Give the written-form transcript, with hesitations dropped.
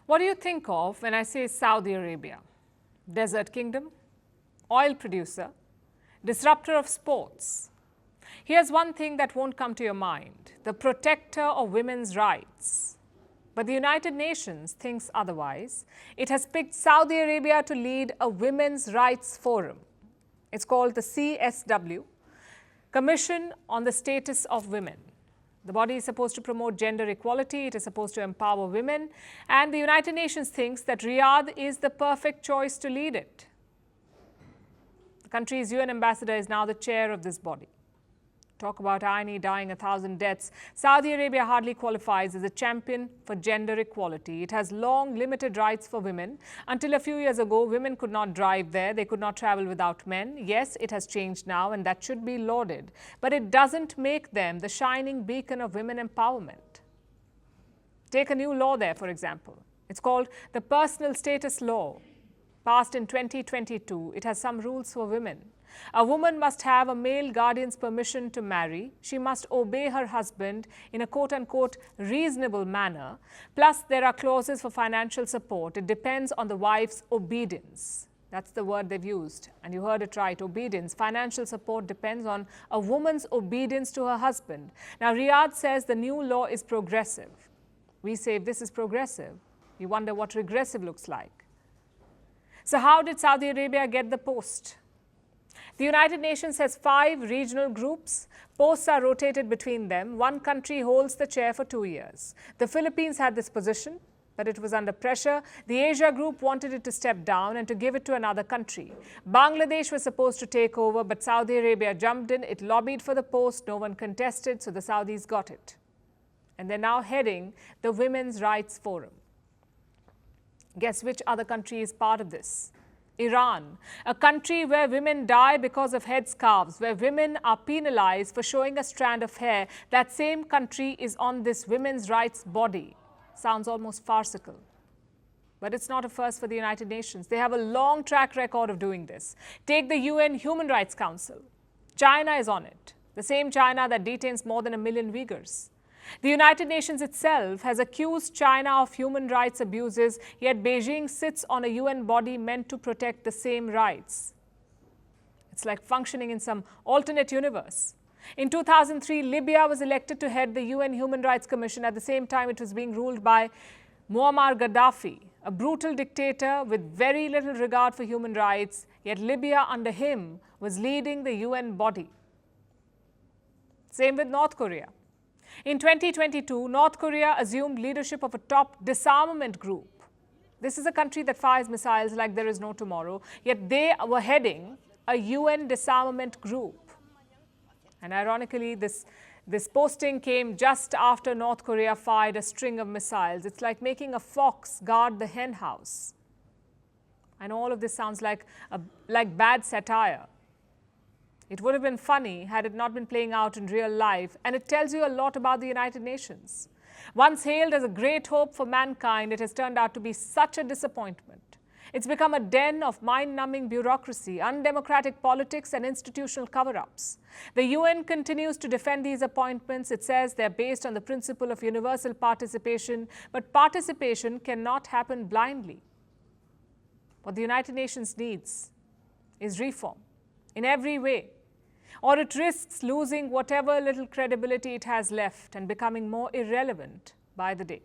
What do you think of when I say Saudi Arabia? Desert kingdom, oil producer, disruptor of sports. Here's one thing that won't come to your mind: the protector of women's rights. But the United Nations thinks otherwise. It has picked Saudi Arabia to lead a women's rights forum. It's called the CSW, Commission on the Status of Women. The body is supposed to promote gender equality, it is supposed to empower women, and the United Nations thinks that Riyadh is the perfect choice to lead it. The country's UN ambassador is now the chair of this body. Talk about irony, dying 1,000 deaths. Saudi Arabia hardly qualifies as a champion for gender equality. It has long limited rights for women. Until a few years ago, women could not drive there. They could not travel without men. Yes, it has changed now, and that should be lauded. But it doesn't make them the shining beacon of women empowerment. Take a new law there, for example. It's called the Personal Status Law, passed in 2022. It has some rules for women. A woman must have a male guardian's permission to marry. She must obey her husband in a quote-unquote reasonable manner. Plus, there are clauses for financial support. It depends on the wife's obedience. That's the word they've used. And you heard it right, obedience. Financial support depends on a woman's obedience to her husband. Now, Riyadh says the new law is progressive. We say if this is progressive, we wonder what regressive looks like. So how did Saudi Arabia get the post? The United Nations has 5 regional groups. Posts are rotated between them. One country holds the chair for 2 years. The Philippines had this position, but it was under pressure. The Asia group wanted it to step down and to give it to another country. Bangladesh was supposed to take over, but Saudi Arabia jumped in. It lobbied for the post. No one contested, so the Saudis got it. And they're now heading the Women's Rights Forum. Guess which other country is part of this? Iran, a country where women die because of headscarves, where women are penalized for showing a strand of hair. That same country is on this women's rights body. Sounds almost farcical. But it's not a first for the United Nations. They have a long track record of doing this. Take the UN Human Rights Council. China is on it, the same China that detains more than 1 million Uyghurs. The United Nations itself has accused China of human rights abuses, yet Beijing sits on a UN body meant to protect the same rights. It's like functioning in some alternate universe. In 2003, Libya was elected to head the UN Human Rights Commission. At the same time, it was being ruled by Muammar Gaddafi, a brutal dictator with very little regard for human rights, yet Libya under him was leading the UN body. Same with North Korea. In 2022, North Korea assumed leadership of a top disarmament group. This is a country that fires missiles like there is no tomorrow, yet they were heading a UN disarmament group. And ironically, this posting came just after North Korea fired a string of missiles. It's like making a fox guard the hen house. And all of this sounds like bad satire. It would have been funny had it not been playing out in real life, and it tells you a lot about the United Nations. Once hailed as a great hope for mankind, it has turned out to be such a disappointment. It's become a den of mind-numbing bureaucracy, undemocratic politics, and institutional cover-ups. The UN continues to defend these appointments. It says they're based on the principle of universal participation, but participation cannot happen blindly. What the United Nations needs is reform in every way, or it risks losing whatever little credibility it has left and becoming more irrelevant by the day.